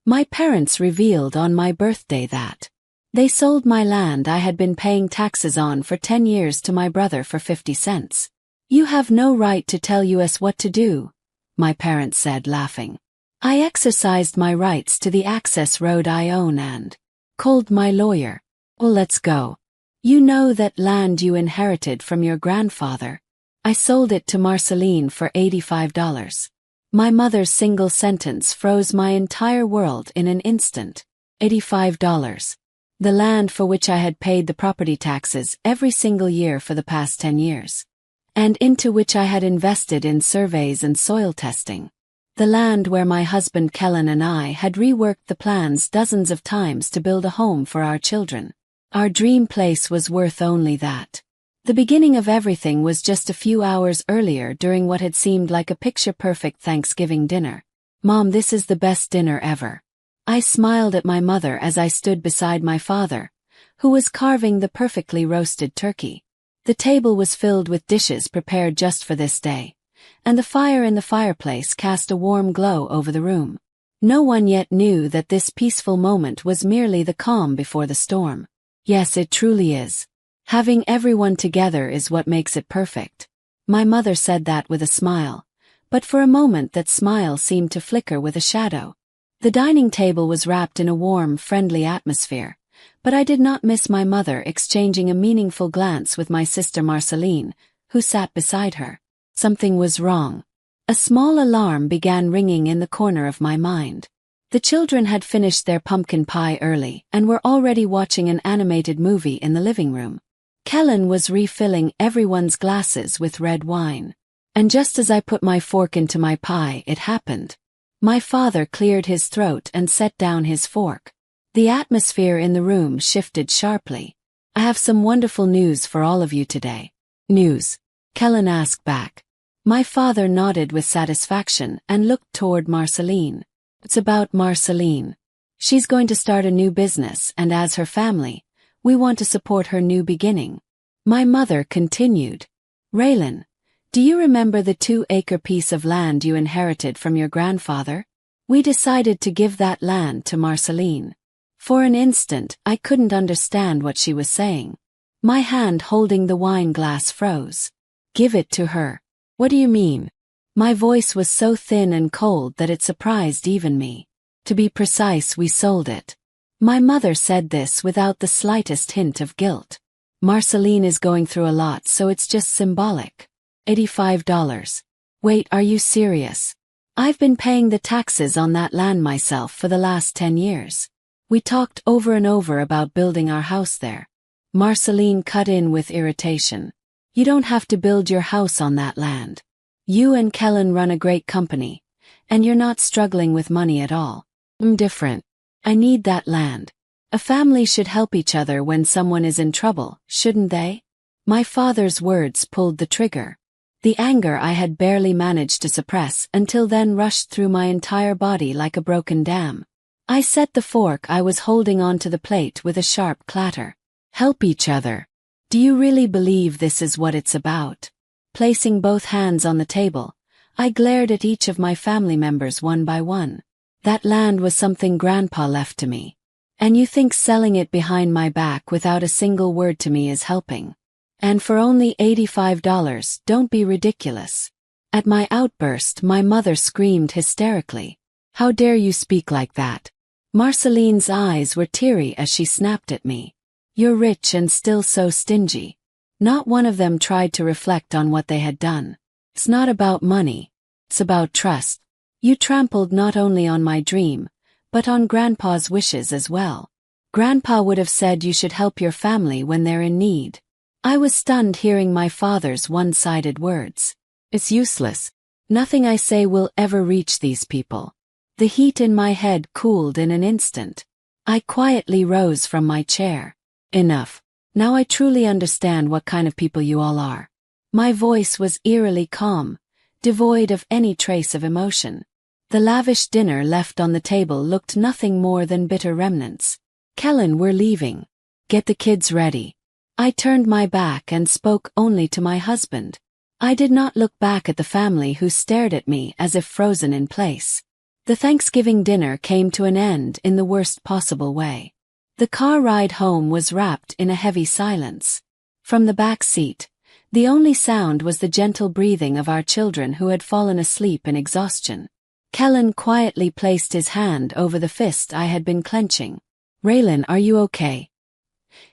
My parents revealed on my birthday that they sold my land I had been paying taxes on for 10 years to my brother for 50 cents. You have no right to tell us what to do, my parents said, laughing. I exercised my rights to the access road I own and called my lawyer. Well, let's go. You know that land you inherited from your grandfather? I sold it to Marceline for $85. My mother's single sentence froze my entire world in an instant. $85. The land for which I had paid the property taxes every single year for the past 10 years. And into which I had invested in surveys and soil testing. The land where my husband Kellen and I had reworked the plans dozens of times to build a home for our children. Our dream place was worth only that. The beginning of everything was just a few hours earlier during what had seemed like a picture-perfect Thanksgiving dinner. Mom, this is the best dinner ever. I smiled at my mother as I stood beside my father, who was carving the perfectly roasted turkey. The table was filled with dishes prepared just for this day, and the fire in the fireplace cast a warm glow over the room. No one yet knew that this peaceful moment was merely the calm before the storm. Yes, it truly is. Having everyone together is what makes it perfect. My mother said that with a smile, but for a moment that smile seemed to flicker with a shadow. The dining table was wrapped in a warm, friendly atmosphere, but I did not miss my mother exchanging a meaningful glance with my sister Marceline, who sat beside her. Something was wrong. A small alarm began ringing in the corner of my mind. The children had finished their pumpkin pie early and were already watching an animated movie in the living room. Kellen was refilling everyone's glasses with red wine. And just as I put my fork into my pie, it happened. My father cleared his throat and set down his fork. The atmosphere in the room shifted sharply. I have some wonderful news for all of you today. News? Kellen asked back. My father nodded with satisfaction and looked toward Marceline. It's about Marceline. She's going to start a new business, and as her family, we want to support her new beginning. My mother continued. Raylan, do you remember the 2-acre piece of land you inherited from your grandfather? We decided to give that land to Marceline. For an instant, I couldn't understand what she was saying. My hand holding the wine glass froze. Give it to her. What do you mean? My voice was so thin and cold that it surprised even me. To be precise, we sold it. My mother said this without the slightest hint of guilt. Marceline is going through a lot, so it's just symbolic. $85. Wait, are you serious? I've been paying the taxes on that land myself for the last 10 years. We talked over and over about building our house there. Marceline cut in with irritation. You don't have to build your house on that land. You and Kellen run a great company, and you're not struggling with money at all. I'm different. I need that land. A family should help each other when someone is in trouble, shouldn't they? My father's words pulled the trigger. The anger I had barely managed to suppress until then rushed through my entire body like a broken dam. I set the fork I was holding onto the plate with a sharp clatter. Help each other. Do you really believe this is what it's about? Placing both hands on the table, I glared at each of my family members one by one. That land was something Grandpa left to me. And you think selling it behind my back without a single word to me is helping? And for only $85, don't be ridiculous. At my outburst, my mother screamed hysterically. How dare you speak like that? Marceline's eyes were teary as she snapped at me. You're rich and still so stingy. Not one of them tried to reflect on what they had done. It's not about money. It's about trust. You trampled not only on my dream, but on Grandpa's wishes as well. Grandpa would have said you should help your family when they're in need. I was stunned hearing my father's one-sided words. It's useless. Nothing I say will ever reach these people. The heat in my head cooled in an instant. I quietly rose from my chair. Enough. Now I truly understand what kind of people you all are. My voice was eerily calm, devoid of any trace of emotion. The lavish dinner left on the table looked nothing more than bitter remnants. Kellen, we're leaving. Get the kids ready. I turned my back and spoke only to my husband. I did not look back at the family who stared at me as if frozen in place. The Thanksgiving dinner came to an end in the worst possible way. The car ride home was wrapped in a heavy silence. From the back seat, the only sound was the gentle breathing of our children who had fallen asleep in exhaustion. Kellen quietly placed his hand over the fist I had been clenching. "Raylan, are you okay?"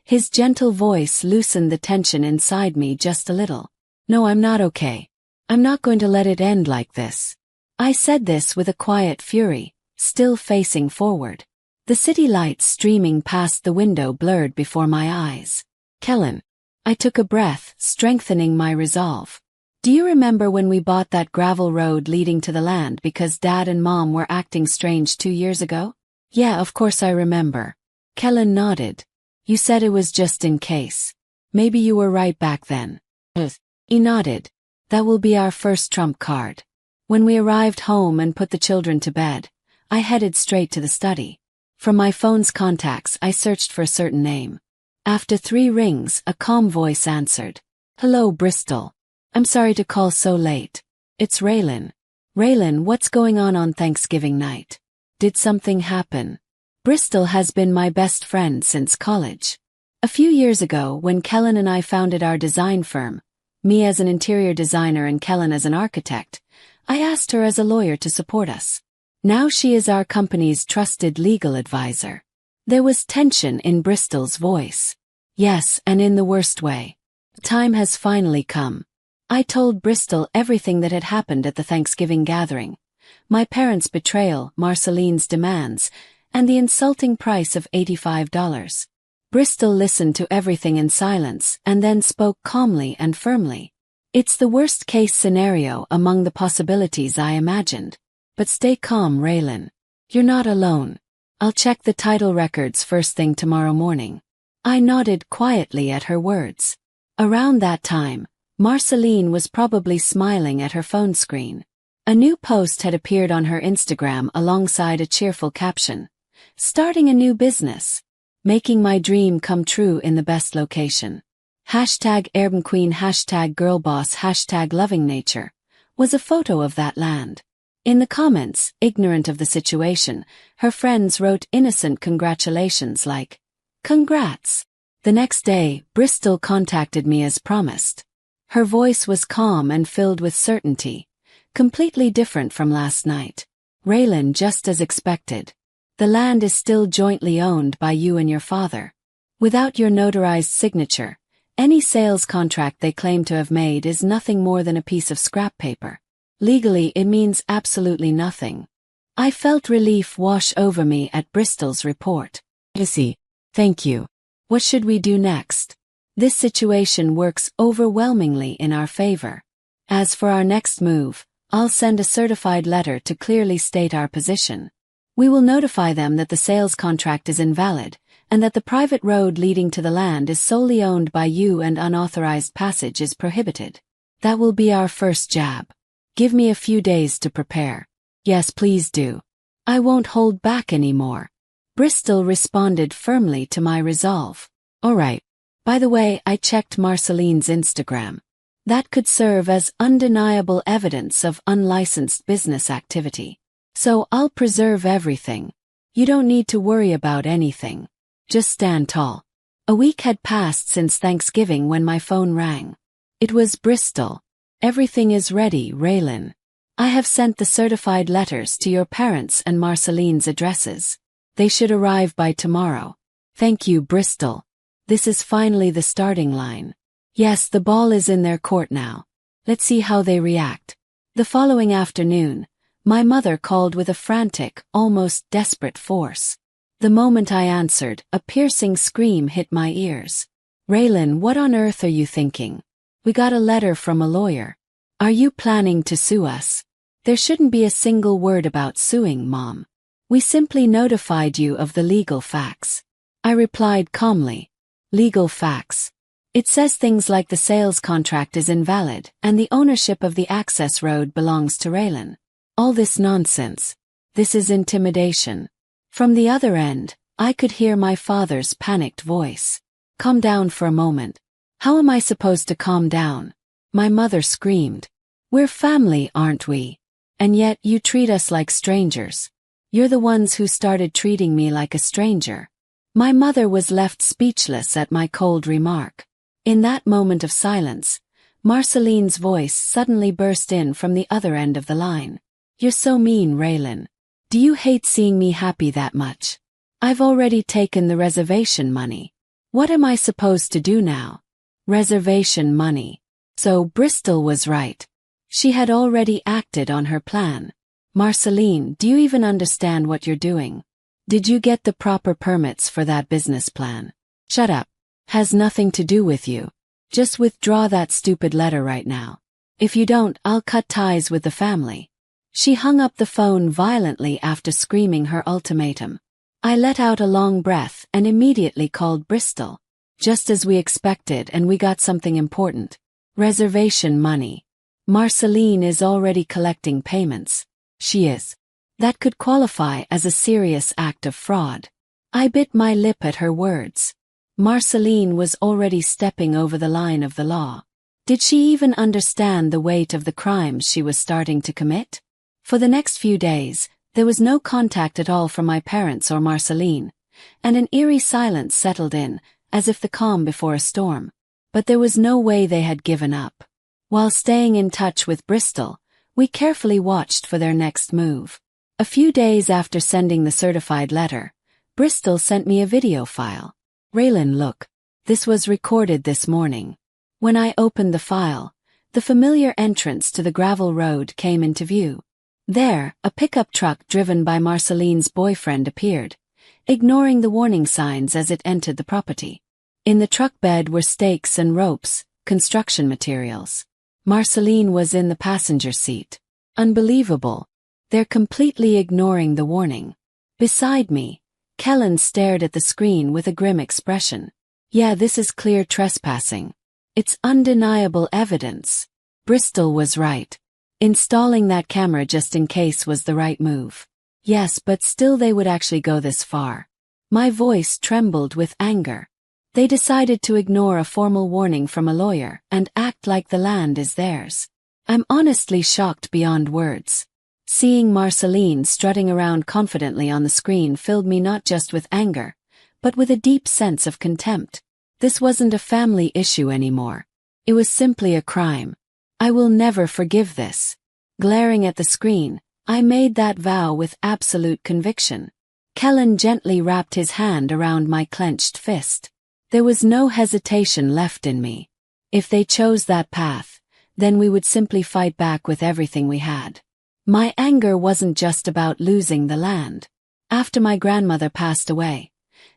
His gentle voice loosened the tension inside me just a little. "No, I'm not okay. I'm not going to let it end like this." I said this with a quiet fury, still facing forward. The city lights streaming past the window blurred before my eyes. "Kellen." I took a breath, strengthening my resolve. "Do you remember when we bought that gravel road leading to the land because Dad and Mom were acting strange 2 years ago?" "Yeah, of course I remember." Kellen nodded. "You said it was just in case. Maybe you were right back then." He nodded. "That will be our first trump card." When we arrived home and put the children to bed, I headed straight to the study. From my phone's contacts I searched for a certain name. After 3 rings, a calm voice answered. "Hello, Bristol. I'm sorry to call so late. It's Raylan." "Raylan, what's going on Thanksgiving night? Did something happen?" Bristol has been my best friend since college. A few years ago, when Kellen and I founded our design firm, me as an interior designer and Kellen as an architect, I asked her as a lawyer to support us. Now she is our company's trusted legal advisor. There was tension in Bristol's voice. Yes, and in the worst way. The time has finally come. I told Bristol everything that had happened at the Thanksgiving gathering. My parents' betrayal, Marceline's demands, and the insulting price of $85. Bristol listened to everything in silence and then spoke calmly and firmly. "It's the worst-case scenario among the possibilities I imagined. But stay calm, Raylan. You're not alone. I'll check the title records first thing tomorrow morning." I nodded quietly at her words. Around that time, Marceline was probably smiling at her phone screen. A new post had appeared on her Instagram alongside a cheerful caption. "Starting a new business. Making my dream come true in the best location. #ErbenQueen, #girlboss, #lovingnature" was a photo of that land. In the comments, ignorant of the situation, her friends wrote innocent congratulations like, "Congrats." The next day, Bristol contacted me as promised. Her voice was calm and filled with certainty, completely different from last night. "Raylan, just as expected. The land is still jointly owned by you and your father. Without your notarized signature, any sales contract they claim to have made is nothing more than a piece of scrap paper. Legally, it means absolutely nothing." I felt relief wash over me at Bristol's report. "Missy, thank you. What should we do next?" This situation works overwhelmingly in our favor. As for our next move, I'll send a certified letter to clearly state our position. We will notify them that the sales contract is invalid, and that the private road leading to the land is solely owned by you and unauthorized passage is prohibited. That will be our first jab. Give me a few days to prepare. Yes, please do. I won't hold back anymore. Bristol responded firmly to my resolve. All right. By the way, I checked Marceline's Instagram. That could serve as undeniable evidence of unlicensed business activity. So I'll preserve everything. You don't need to worry about anything. Just stand tall. A week had passed since Thanksgiving when my phone rang. It was Bristol. "Everything is ready, Raylan. I have sent the certified letters to your parents and Marceline's addresses. They should arrive by tomorrow." "Thank you, Bristol. This is finally the starting line. Yes, the ball is in their court now. Let's see how they react." The following afternoon, my mother called with a frantic, almost desperate force. The moment I answered, a piercing scream hit my ears. "Raylan, what on earth are you thinking? We got a letter from a lawyer. Are you planning to sue us?" "There shouldn't be a single word about suing, Mom. We simply notified you of the legal facts." I replied calmly. "Legal facts? It says things like the sales contract is invalid and the ownership of the access road belongs to Raylan. All this nonsense. This is intimidation." From the other end, I could hear my father's panicked voice. "Calm down for a moment." "How am I supposed to calm down?" My mother screamed. "We're family, aren't we? And yet you treat us like strangers. You're the ones who started treating me like a stranger. My mother was left speechless at my cold remark. In that moment of silence, Marceline's voice suddenly burst in from the other end of the line. You're so mean, Raylan. Do you hate seeing me happy that much? I've already taken the reservation money. What am I supposed to do now? Reservation money. So Bristol was right. She had already acted on her plan. Marceline, do you even understand what you're doing? Did you get the proper permits for that business plan? Shut up. Has nothing to do with you. Just withdraw that stupid letter right now. If you don't, I'll cut ties with the family. She hung up the phone violently after screaming her ultimatum. I let out a long breath and immediately called Bristol. Just as we expected, and we got something important. Reservation money. Marceline is already collecting payments. She is. That could qualify as a serious act of fraud. I bit my lip at her words. Marceline was already stepping over the line of the law. Did she even understand the weight of the crimes she was starting to commit? For the next few days, there was no contact at all from my parents or Marceline, and an eerie silence settled in, as if the calm before a storm. But there was no way they had given up. While staying in touch with Bristol, we carefully watched for their next move. A few days after sending the certified letter, Bristol sent me a video file. Raylan, look. This was recorded this morning. When I opened the file, the familiar entrance to the gravel road came into view. There, a pickup truck driven by Marceline's boyfriend appeared, ignoring the warning signs as it entered the property. In the truck bed were stakes and ropes, construction materials. Marceline was in the passenger seat. Unbelievable. They're completely ignoring the warning. Beside me, Kellen stared at the screen with a grim expression. Yeah, this is clear trespassing. It's undeniable evidence. Bristol was right. Installing that camera just in case was the right move. Yes, but still they would actually go this far. My voice trembled with anger. They decided to ignore a formal warning from a lawyer and act like the land is theirs. I'm honestly shocked beyond words. Seeing Marceline strutting around confidently on the screen filled me not just with anger, but with a deep sense of contempt. This wasn't a family issue anymore. It was simply a crime. I will never forgive this. Glaring at the screen, I made that vow with absolute conviction. Kellen gently wrapped his hand around my clenched fist. There was no hesitation left in me. If they chose that path, then we would simply fight back with everything we had. My anger wasn't just about losing the land. After my grandmother passed away,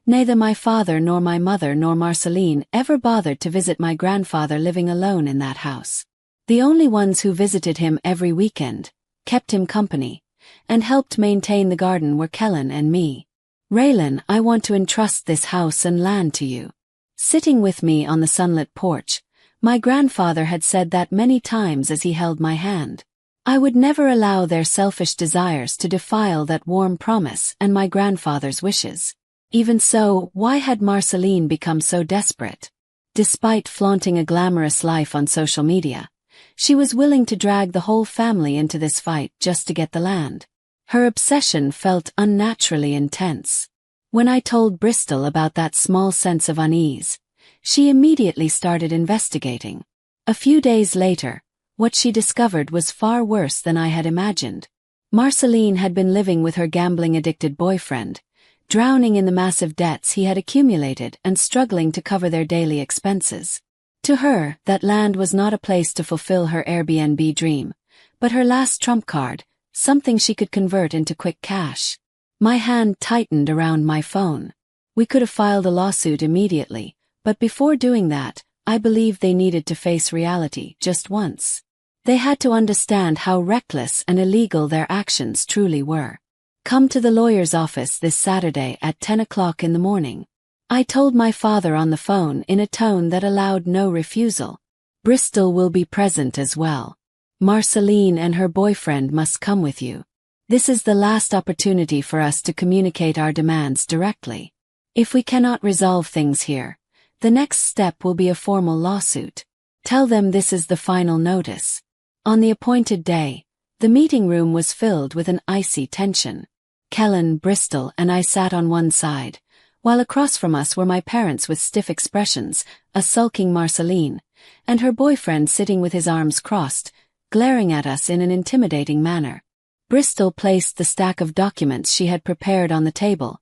neither my father nor my mother nor Marceline ever bothered to visit my grandfather living alone in that house. The only ones who visited him every weekend, kept him company, and helped maintain the garden were Kellen and me. Raylan, I want to entrust this house and land to you. Sitting with me on the sunlit porch, my grandfather had said that many times as he held my hand. I would never allow their selfish desires to defile that warm promise and my grandfather's wishes. Even so, why had Marceline become so desperate? Despite flaunting a glamorous life on social media, she was willing to drag the whole family into this fight just to get the land. Her obsession felt unnaturally intense. When I told Bristol about that small sense of unease, she immediately started investigating. A few days later, what she discovered was far worse than I had imagined. Marceline had been living with her gambling-addicted boyfriend, drowning in the massive debts he had accumulated and struggling to cover their daily expenses. To her, that land was not a place to fulfill her Airbnb dream, but her last trump card, something she could convert into quick cash. My hand tightened around my phone. We could have filed a lawsuit immediately, but before doing that, I believed they needed to face reality just once. They had to understand how reckless and illegal their actions truly were. Come to the lawyer's office this Saturday at 10 o'clock in the morning. I told my father on the phone in a tone that allowed no refusal. Bristol will be present as well. Marceline and her boyfriend must come with you. This is the last opportunity for us to communicate our demands directly. If we cannot resolve things here, the next step will be a formal lawsuit. Tell them this is the final notice. On the appointed day, The meeting room was filled with an icy tension. Kellen, Bristol, and I sat on one side, while across from us were my parents with stiff expressions, a sulking Marceline, and her boyfriend sitting with his arms crossed, glaring at us in an intimidating manner. Bristol placed the stack of documents she had prepared on the table,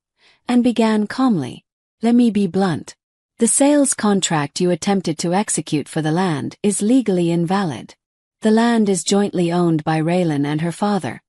and began calmly. Let me be blunt. The sales contract you attempted to execute for the land is legally invalid. The land is jointly owned by Raylan and her father,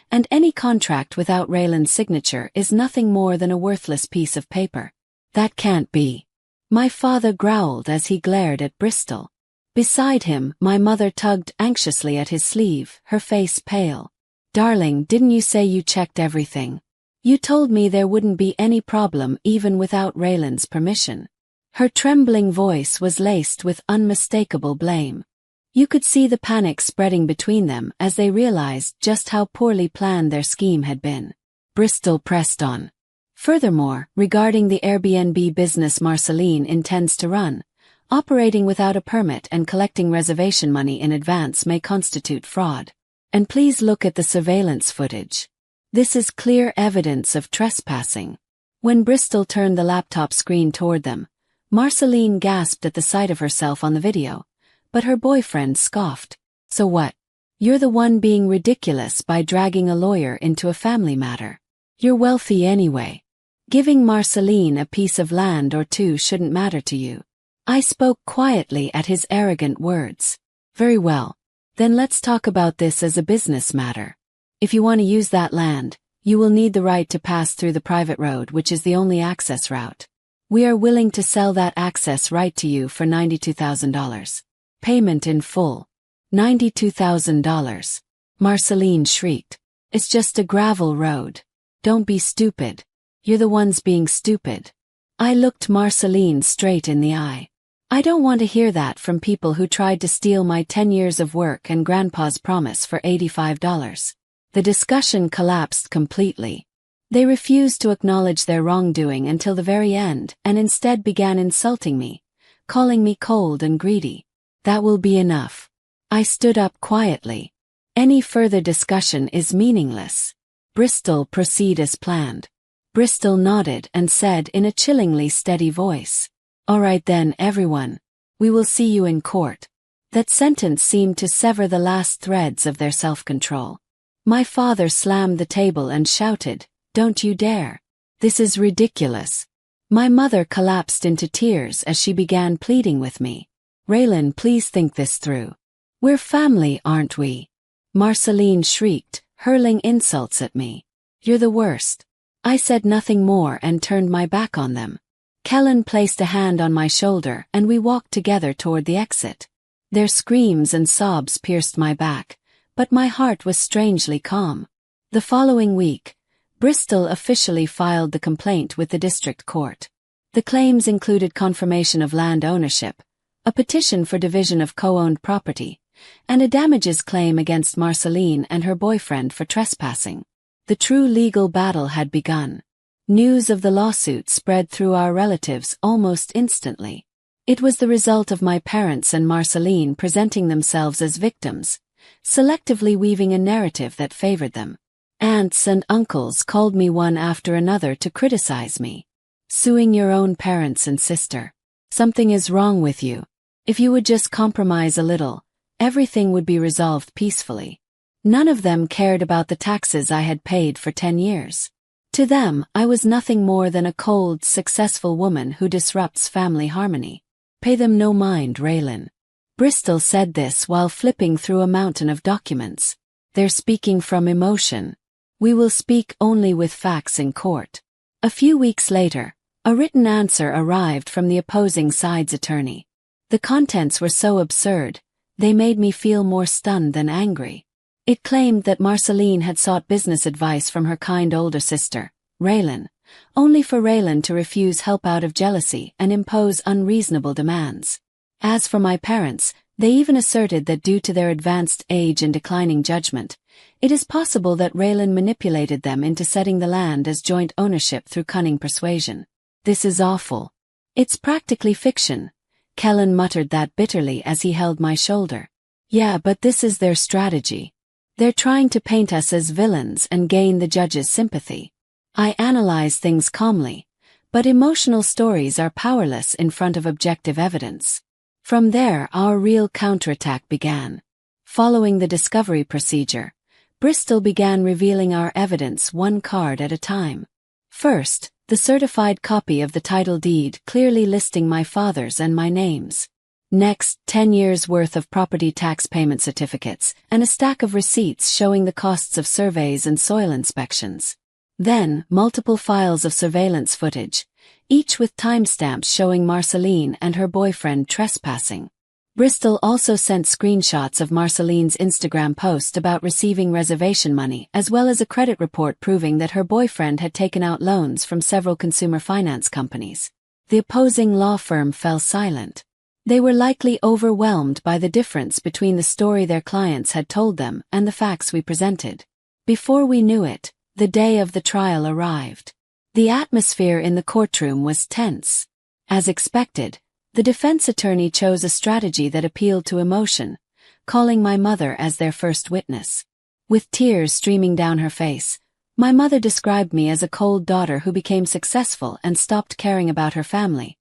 and any contract without Raylan's signature is nothing more than a worthless piece of paper. That can't be. My father growled as he glared at Bristol. Beside him, my mother tugged anxiously at his sleeve, her face pale. Darling, didn't you say you checked everything? You told me there wouldn't be any problem even without Raylan's permission. Her trembling voice was laced with unmistakable blame. You could see the panic spreading between them as they realized just how poorly planned their scheme had been. Bristol pressed on. Furthermore, regarding the Airbnb business Marceline intends to run, operating without a permit and collecting reservation money in advance may constitute fraud. And please look at the surveillance footage. This is clear evidence of trespassing. When Bristol turned the laptop screen toward them, Marceline gasped at the sight of herself on the video, but her boyfriend scoffed. So what? You're the one being ridiculous by dragging a lawyer into a family matter. You're wealthy anyway. Giving Marceline a piece of land or two shouldn't matter to you. I spoke quietly at his arrogant words. Very well. Then let's talk about this as a business matter. If you want to use that land, you will need the right to pass through the private road, which is the only access route. We are willing to sell that access right to you for $92,000. Payment in full. $92,000. Marceline shrieked. It's just a gravel road. Don't be stupid. You're the ones being stupid. I looked Marceline straight in the eye. I don't want to hear that from people who tried to steal my 10 years of work and Grandpa's promise for $85. The discussion collapsed completely. They refused to acknowledge their wrongdoing until the very end and instead began insulting me, calling me cold and greedy. That will be enough. I stood up quietly. Any further discussion is meaningless. Bristol, proceed as planned. Bristol nodded and said in a chillingly steady voice, All right then, everyone. We will see you in court. That sentence seemed to sever the last threads of their self-control. My father slammed the table and shouted, Don't you dare. This is ridiculous. My mother collapsed into tears as she began pleading with me. Raylan, please think this through. We're family, aren't we? Marceline shrieked, hurling insults at me. You're the worst. I said nothing more and turned my back on them. Kellen placed a hand on my shoulder and we walked together toward the exit. Their screams and sobs pierced my back, but my heart was strangely calm. The following week, Bristol officially filed the complaint with the district court. The claims included confirmation of land ownership, a petition for division of co-owned property, and a damages claim against Marceline and her boyfriend for trespassing. The true legal battle had begun. News of the lawsuit spread through our relatives almost instantly. It was the result of my parents and Marceline presenting themselves as victims, selectively weaving a narrative that favored them. Aunts and uncles called me one after another to criticize me. Suing your own parents and sister. Something is wrong with you. If you would just compromise a little, everything would be resolved peacefully. None of them cared about the taxes I had paid for 10 years. To them, I was nothing more than a cold, successful woman who disrupts family harmony. Pay them no mind, Raylan. Bristol said this while flipping through a mountain of documents. They're speaking from emotion. We will speak only with facts in court. A few weeks later, a written answer arrived from the opposing side's attorney. The contents were so absurd, they made me feel more stunned than angry. It claimed that Marceline had sought business advice from her kind older sister, Raylan, only for Raylan to refuse help out of jealousy and impose unreasonable demands. As for my parents, they even asserted that due to their advanced age and declining judgment, it is possible that Raylan manipulated them into setting the land as joint ownership through cunning persuasion. This is awful. It's practically fiction. Kellen muttered that bitterly as he held my shoulder. Yeah, but this is their strategy. They're trying to paint us as villains and gain the judge's sympathy. I analyze things calmly, but emotional stories are powerless in front of objective evidence. From there, our real counterattack began. Following the discovery procedure, Bristol began revealing our evidence one card at a time. First, the certified copy of the title deed clearly listing my father's and my names. Next, 10 years' worth of property tax payment certificates and a stack of receipts showing the costs of surveys and soil inspections. Then, multiple files of surveillance footage, each with timestamps showing Marceline and her boyfriend trespassing. Bristol also sent screenshots of Marceline's Instagram post about receiving reservation money, as well as a credit report proving that her boyfriend had taken out loans from several consumer finance companies. The opposing law firm fell silent. They were likely overwhelmed by the difference between the story their clients had told them and the facts we presented. Before we knew it, the day of the trial arrived. The atmosphere in the courtroom was tense. As expected, the defense attorney chose a strategy that appealed to emotion, calling my mother as their first witness. With tears streaming down her face, my mother described me as a cold daughter who became successful and stopped caring about her family,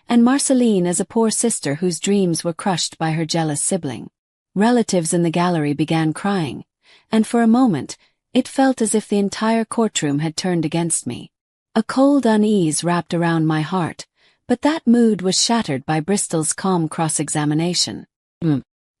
and Marceline as a poor sister whose dreams were crushed by her jealous sibling. Relatives in the gallery began crying, and for a moment, it felt as if the entire courtroom had turned against me. A cold unease wrapped around my heart, but that mood was shattered by Bristol's calm cross-examination.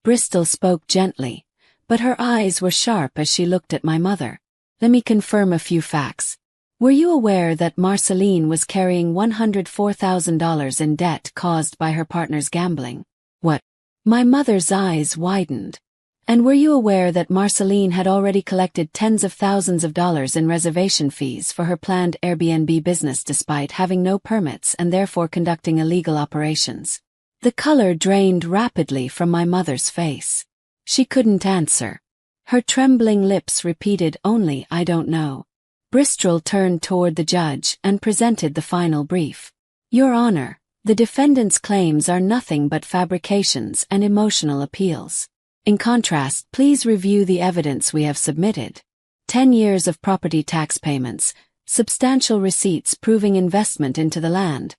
Bristol spoke gently, but her eyes were sharp as she looked at my mother. Let me confirm a few facts. Were you aware that Marceline was carrying $104,000 in debt caused by her partner's gambling? What? My mother's eyes widened. And were you aware that Marceline had already collected tens of thousands of dollars in reservation fees for her planned Airbnb business despite having no permits and therefore conducting illegal operations? The color drained rapidly from my mother's face. She couldn't answer. Her trembling lips repeated only, "I don't know." Bristol turned toward the judge and presented the final brief. Your Honor, the defendant's claims are nothing but fabrications and emotional appeals. In contrast, please review the evidence we have submitted. 10 years of property tax payments, substantial receipts proving investment into the land,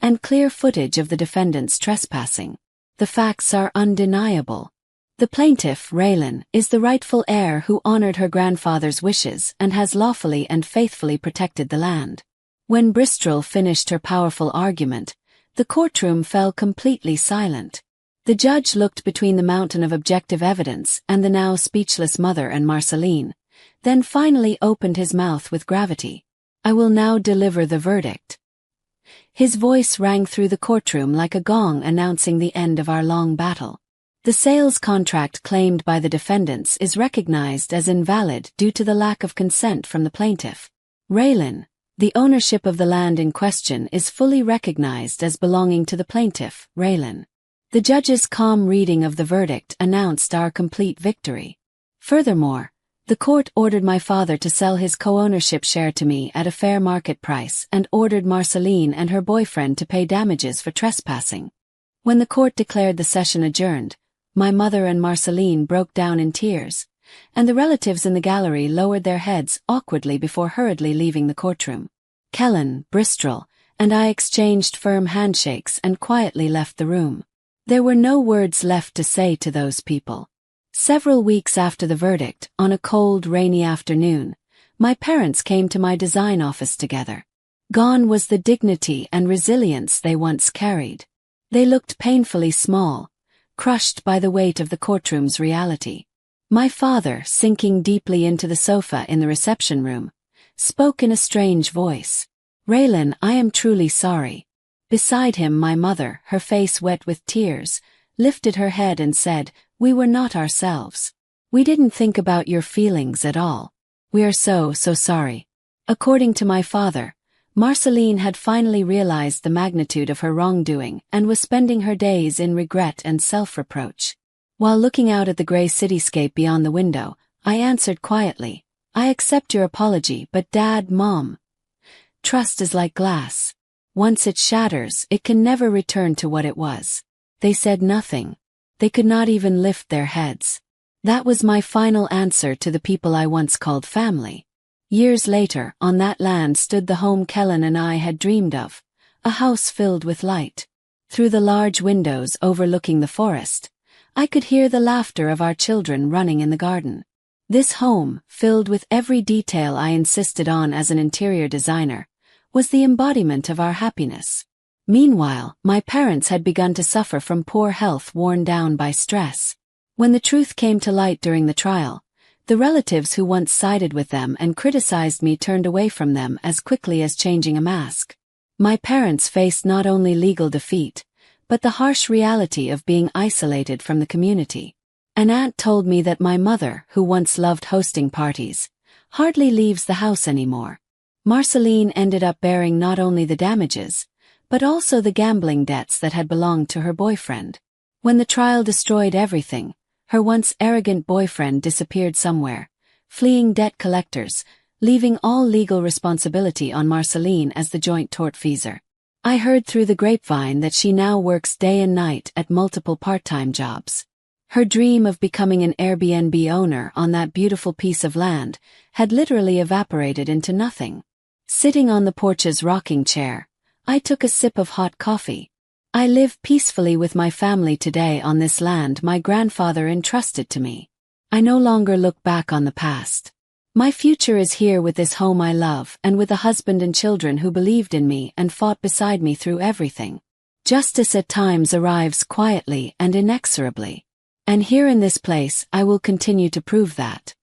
and clear footage of the defendant's trespassing. The facts are undeniable. The plaintiff, Raylan, is the rightful heir who honored her grandfather's wishes and has lawfully and faithfully protected the land. When Bristol finished her powerful argument, the courtroom fell completely silent. The judge looked between the mountain of objective evidence and the now speechless mother and Marceline, then finally opened his mouth with gravity. I will now deliver the verdict. His voice rang through the courtroom like a gong announcing the end of our long battle. The sales contract claimed by the defendants is recognized as invalid due to the lack of consent from the plaintiff. Raylan, the ownership of the land in question is fully recognized as belonging to the plaintiff, Raylan. The judge's calm reading of the verdict announced our complete victory. Furthermore, the court ordered my father to sell his co-ownership share to me at a fair market price and ordered Marceline and her boyfriend to pay damages for trespassing. When the court declared the session adjourned, my mother and Marceline broke down in tears, and the relatives in the gallery lowered their heads awkwardly before hurriedly leaving the courtroom. Kellen, Bristol, and I exchanged firm handshakes and quietly left the room. There were no words left to say to those people. Several weeks after the verdict, on a cold, rainy afternoon, my parents came to my design office together. Gone was the dignity and resilience they once carried. They looked painfully small, crushed by the weight of the courtroom's reality. My father, sinking deeply into the sofa in the reception room, spoke in a strange voice. Raylan, I am truly sorry. Beside him my mother, her face wet with tears, lifted her head and said, We were not ourselves. We didn't think about your feelings at all. We are so sorry. According to my father, Marceline had finally realized the magnitude of her wrongdoing and was spending her days in regret and self-reproach. While looking out at the gray cityscape beyond the window, I answered quietly, I accept your apology, but Dad, Mom, trust is like glass. Once it shatters, it can never return to what it was. They said nothing. They could not even lift their heads. That was my final answer to the people I once called family. Years later, on that land stood the home Kellen and I had dreamed of, a house filled with light. Through the large windows overlooking the forest, I could hear the laughter of our children running in the garden. This home, filled with every detail I insisted on as an interior designer, was the embodiment of our happiness. Meanwhile, my parents had begun to suffer from poor health worn down by stress. When the truth came to light during the trial, the relatives who once sided with them and criticized me turned away from them as quickly as changing a mask. My parents faced not only legal defeat, but the harsh reality of being isolated from the community. An aunt told me that my mother, who once loved hosting parties, hardly leaves the house anymore. Marceline ended up bearing not only the damages, but also the gambling debts that had belonged to her boyfriend. When the trial destroyed everything, her once arrogant boyfriend disappeared somewhere, fleeing debt collectors, leaving all legal responsibility on Marceline as the joint tortfeasor. I heard through the grapevine that she now works day and night at multiple part-time jobs. Her dream of becoming an Airbnb owner on that beautiful piece of land had literally evaporated into nothing. Sitting on the porch's rocking chair, I took a sip of hot coffee. I live peacefully with my family today on this land my grandfather entrusted to me. I no longer look back on the past. My future is here with this home I love and with a husband and children who believed in me and fought beside me through everything. Justice at times arrives quietly and inexorably. And here in this place I will continue to prove that.